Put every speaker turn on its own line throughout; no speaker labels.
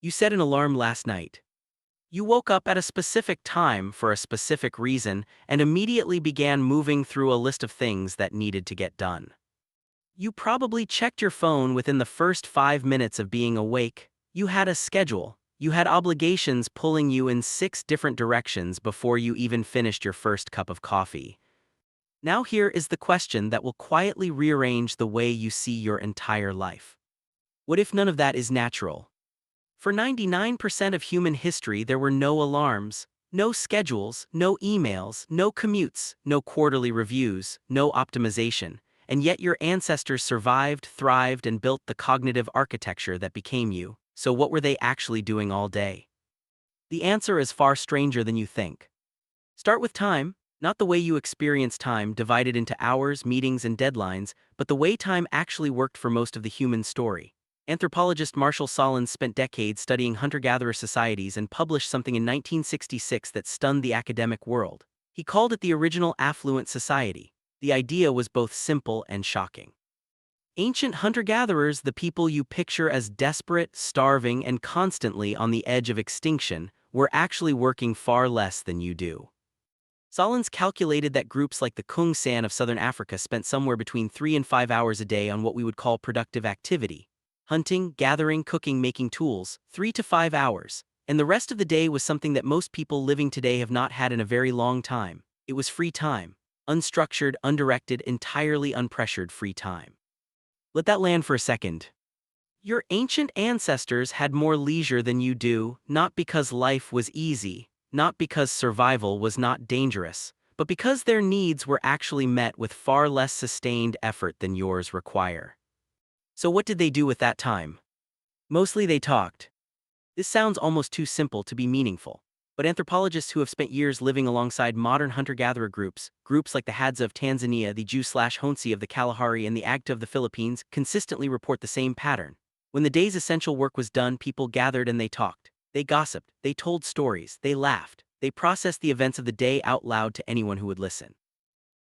You set an alarm last night. You woke up at a specific time for a specific reason and immediately began moving through a list of things that needed to get done. You probably checked your phone within the first 5 minutes of being awake. You had a schedule. You had obligations pulling you in 6 different directions before you even finished your first cup of coffee. Now here is the question that will quietly rearrange the way you see your entire life. What if none of that is natural? For 99% of human history, there were no alarms, no schedules, no emails, no commutes, no quarterly reviews, no optimization, and yet your ancestors survived, thrived, and built the cognitive architecture that became you. So what were they actually doing all day? The answer is far stranger than you think. Start with time, not the way you experience time divided into hours, meetings, and deadlines, but the way time actually worked for most of the human story. Anthropologist Marshall Sahlins spent decades studying hunter-gatherer societies and published something in 1966 that stunned the academic world. He called it the original affluent society. The idea was both simple and shocking. Ancient hunter-gatherers, the people you picture as desperate, starving, and constantly on the edge of extinction, were actually working far less than you do. Sahlins calculated that groups like the Kung San of southern Africa spent somewhere between 3 and 5 hours a day on what we would call productive activity. Hunting, gathering, cooking, making tools, 3 to 5 hours. And the rest of the day was something that most people living today have not had in a very long time. It was free time. Unstructured, undirected, entirely unpressured free time. Let that land for a second. Your ancient ancestors had more leisure than you do, not because life was easy, not because survival was not dangerous, but because their needs were actually met with far less sustained effort than yours require. So what did they do with that time? Mostly they talked. This sounds almost too simple to be meaningful, but anthropologists who have spent years living alongside modern hunter-gatherer groups like the Hadza of Tanzania, the Jew/Honsi of the Kalahari, and the Agta of the Philippines, consistently report the same pattern. When the day's essential work was done, people gathered and they talked. They gossiped, they told stories, they laughed, they processed the events of the day out loud to anyone who would listen.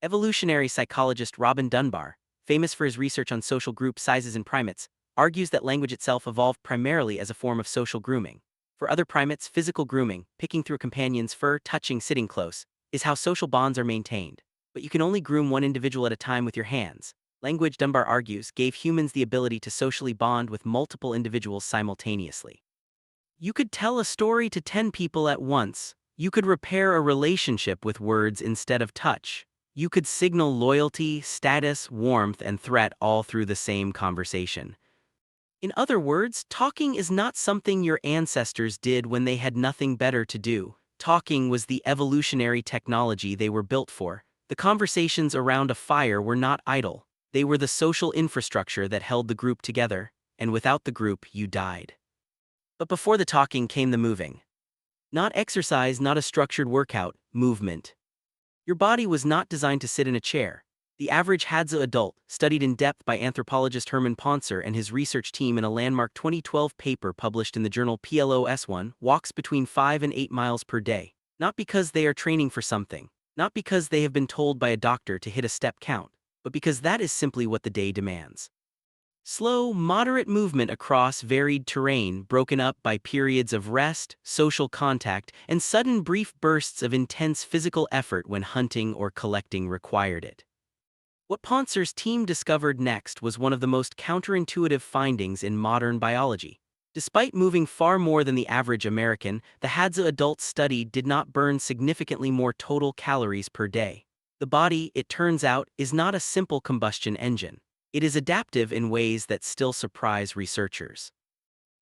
Evolutionary psychologist Robin Dunbar, famous for his research on social group sizes in primates, argues that language itself evolved primarily as a form of social grooming. For other primates, physical grooming, picking through a companion's fur, touching, sitting close, is how social bonds are maintained. But you can only groom one individual at a time with your hands. Language, Dunbar argues, gave humans the ability to socially bond with multiple individuals simultaneously. You could tell a story to 10 people at once. You could repair a relationship with words instead of touch. You could signal loyalty, status, warmth, and threat all through the same conversation. In other words, talking is not something your ancestors did when they had nothing better to do. Talking was the evolutionary technology they were built for. The conversations around a fire were not idle. They were the social infrastructure that held the group together, and without the group, you died. But before the talking came the moving. Not exercise, not a structured workout, movement. Your body was not designed to sit in a chair. The average Hadza adult, studied in depth by anthropologist Herman Pontzer and his research team in a landmark 2012 paper published in the journal PLOS1, walks between 5 and 8 miles per day. Not because they are training for something, not because they have been told by a doctor to hit a step count, but because that is simply what the day demands. Slow, moderate movement across varied terrain broken up by periods of rest, social contact, and sudden brief bursts of intense physical effort when hunting or collecting required it. What Pontzer's team discovered next was one of the most counterintuitive findings in modern biology. Despite moving far more than the average American, the Hadza adults studied did not burn significantly more total calories per day. The body, it turns out, is not a simple combustion engine. It is adaptive in ways that still surprise researchers.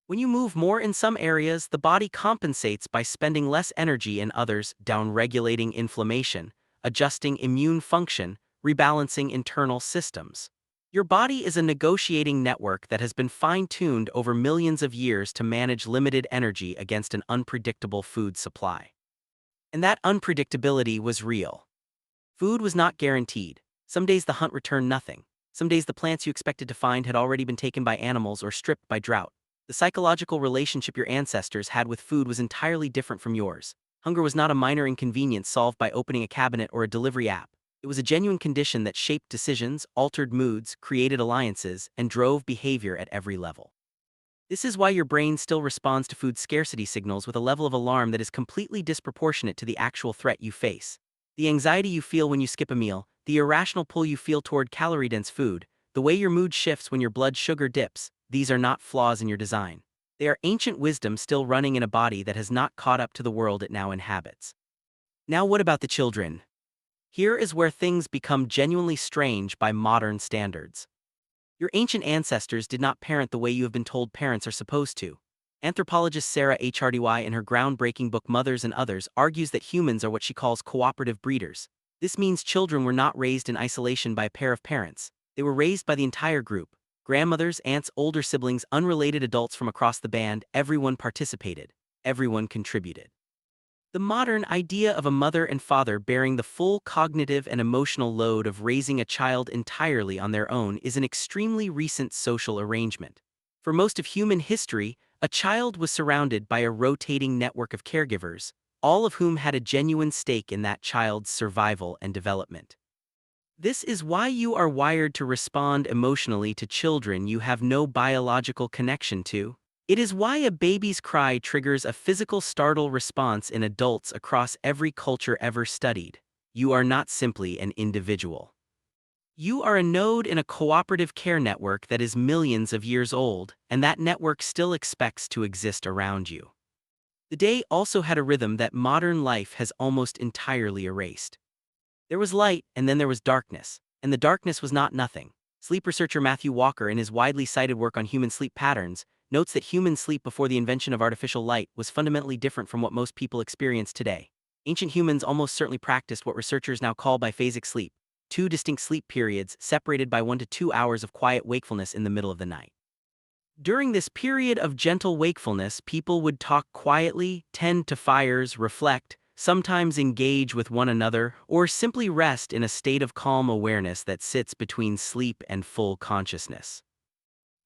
When you move more in some areas, the body compensates by spending less energy in others, downregulating inflammation, adjusting immune function, rebalancing internal systems. Your body is a negotiating network that has been fine-tuned over millions of years to manage limited energy against an unpredictable food supply. And that unpredictability was real. Food was not guaranteed. Some days the hunt returned nothing. Some days the plants you expected to find had already been taken by animals or stripped by drought. The psychological relationship your ancestors had with food was entirely different from yours. Hunger was not a minor inconvenience solved by opening a cabinet or a delivery app. It was a genuine condition that shaped decisions, altered moods, created alliances, and drove behavior at every level. This is why your brain still responds to food scarcity signals with a level of alarm that is completely disproportionate to the actual threat you face. The anxiety you feel when you skip a meal, the irrational pull you feel toward calorie-dense food, the way your mood shifts when your blood sugar dips, these are not flaws in your design. They are ancient wisdom still running in a body that has not caught up to the world it now inhabits. Now what about the children? Here is where things become genuinely strange by modern standards. Your ancient ancestors did not parent the way you have been told parents are supposed to. Anthropologist Sarah Hardy in her groundbreaking book Mothers and Others argues that humans are what she calls cooperative breeders. This means children were not raised in isolation by a pair of parents. They were raised by the entire group. Grandmothers, aunts, older siblings, unrelated adults from across the band, everyone participated. Everyone contributed. The modern idea of a mother and father bearing the full cognitive and emotional load of raising a child entirely on their own is an extremely recent social arrangement. For most of human history, a child was surrounded by a rotating network of caregivers, all of whom had a genuine stake in that child's survival and development. This is why you are wired to respond emotionally to children you have no biological connection to. It is why a baby's cry triggers a physical startle response in adults across every culture ever studied. You are not simply an individual. You are a node in a cooperative care network that is millions of years old, and that network still expects to exist around you. The day also had a rhythm that modern life has almost entirely erased. There was light, and then there was darkness, and the darkness was not nothing. Sleep researcher Matthew Walker, in his widely cited work on human sleep patterns, notes that human sleep before the invention of artificial light was fundamentally different from what most people experience today. Ancient humans almost certainly practiced what researchers now call biphasic sleep, two distinct sleep periods separated by 1 to 2 hours of quiet wakefulness in the middle of the night. During this period of gentle wakefulness, people would talk quietly, tend to fires, reflect, sometimes engage with one another, or simply rest in a state of calm awareness that sits between sleep and full consciousness.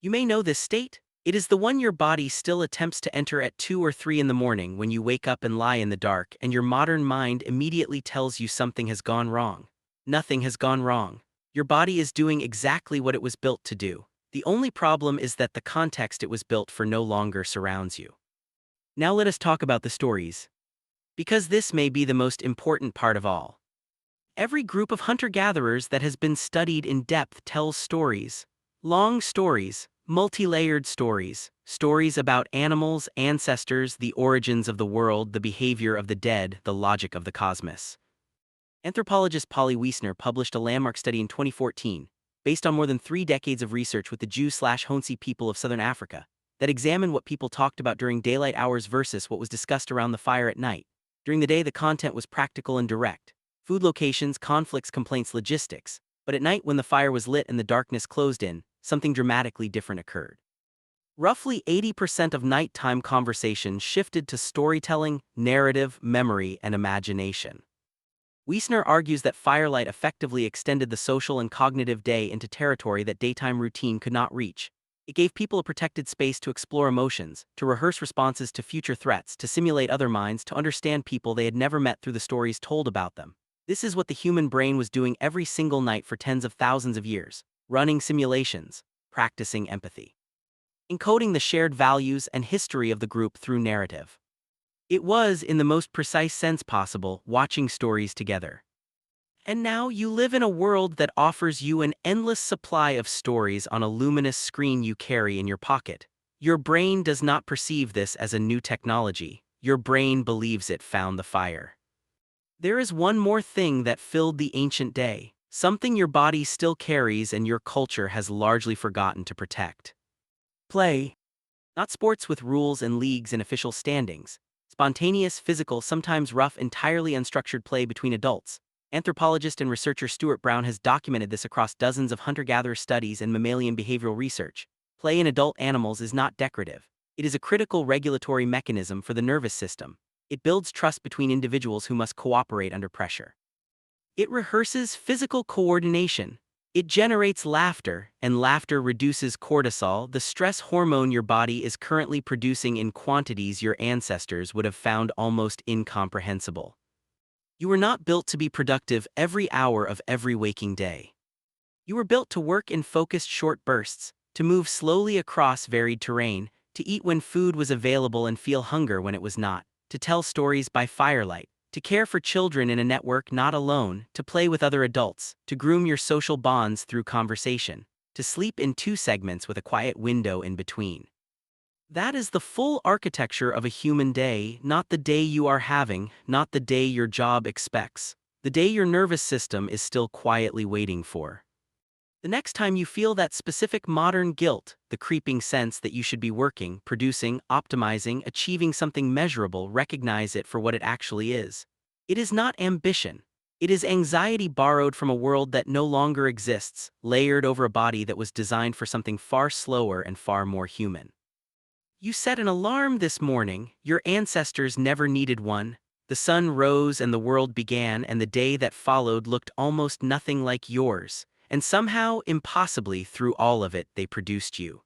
You may know this state. It is the one your body still attempts to enter at 2 or 3 in the morning when you wake up and lie in the dark, and your modern mind immediately tells you something has gone wrong. Nothing has gone wrong. Your body is doing exactly what it was built to do. The only problem is that the context it was built for no longer surrounds you. Now let us talk about the stories, because this may be the most important part of all. Every group of hunter-gatherers that has been studied in depth tells stories. Long stories, multi-layered stories, stories about animals, ancestors, the origins of the world, the behavior of the dead, the logic of the cosmos. Anthropologist Polly Wiessner published a landmark study in 2014, based on more than 3 decades of research with the Jew/Honsi people of southern Africa, that examined what people talked about during daylight hours versus what was discussed around the fire at night. During the day, the content was practical and direct. Food locations, conflicts, complaints, logistics. But at night, when the fire was lit and the darkness closed in, something dramatically different occurred. Roughly 80% of nighttime conversation shifted to storytelling, narrative, memory, and imagination. Wiessner argues that firelight effectively extended the social and cognitive day into territory that daytime routine could not reach. It gave people a protected space to explore emotions, to rehearse responses to future threats, to simulate other minds, to understand people they had never met through the stories told about them. This is what the human brain was doing every single night for tens of thousands of years, running simulations, practicing empathy, encoding the shared values and history of the group through narrative. It was, in the most precise sense possible, watching stories together. And now you live in a world that offers you an endless supply of stories on a luminous screen you carry in your pocket. Your brain does not perceive this as a new technology. Your brain believes it found the fire. There is one more thing that filled the ancient day, something your body still carries and your culture has largely forgotten to protect. Play. Not sports with rules and leagues and official standings. Spontaneous, physical, sometimes rough, entirely unstructured play between adults. Anthropologist and researcher Stuart Brown has documented this across dozens of hunter-gatherer studies and mammalian behavioral research. Play in adult animals is not decorative. It is a critical regulatory mechanism for the nervous system. It builds trust between individuals who must cooperate under pressure. It rehearses physical coordination. It generates laughter, and laughter reduces cortisol, the stress hormone your body is currently producing in quantities your ancestors would have found almost incomprehensible. You were not built to be productive every hour of every waking day. You were built to work in focused short bursts, to move slowly across varied terrain, to eat when food was available and feel hunger when it was not, to tell stories by firelight, to care for children in a network not alone, to play with other adults, to groom your social bonds through conversation, to sleep in two segments with a quiet window in between. That is the full architecture of a human day, not the day you are having, not the day your job expects, the day your nervous system is still quietly waiting for. The next time you feel that specific modern guilt, the creeping sense that you should be working, producing, optimizing, achieving something measurable, recognize it for what it actually is. It is not ambition. It is anxiety borrowed from a world that no longer exists, layered over a body that was designed for something far slower and far more human. You set an alarm this morning. Your ancestors never needed one. The sun rose and the world began, and the day that followed looked almost nothing like yours. And somehow, impossibly, through all of it, they produced you.